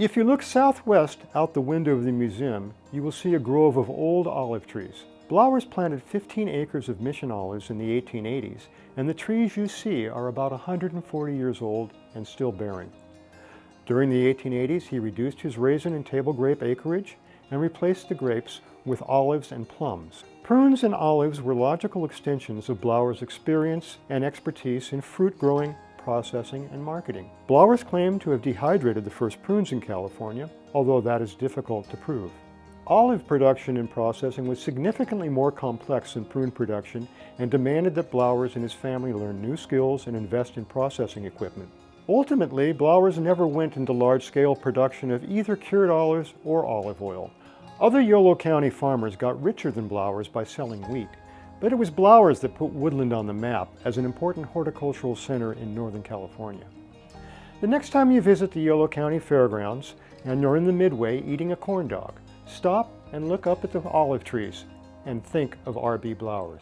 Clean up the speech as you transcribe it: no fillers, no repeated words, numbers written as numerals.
If you look southwest out the window of the museum, you will see a grove of old olive trees. Blowers planted 15 acres of mission olives in the 1880s, and the trees you see are about 140 years old and still bearing. During the 1880s, he reduced his raisin and table grape acreage and replaced the grapes with olives and plums. Prunes and olives were logical extensions of Blowers' experience and expertise in fruit growing, processing, and marketing. Blowers claimed to have dehydrated the first prunes in California, although that is difficult to prove. Olive production and processing was significantly more complex than prune production and demanded that Blowers and his family learn new skills and invest in processing equipment. Ultimately, Blowers never went into large-scale production of either cured olives or olive oil. Other Yolo County farmers got richer than Blowers by selling wheat, but it was Blowers that put Woodland on the map as an important horticultural center in Northern California. The next time you visit the Yolo County Fairgrounds and you're in the Midway eating a corn dog, stop and look up at the olive trees and think of R.B. Blowers.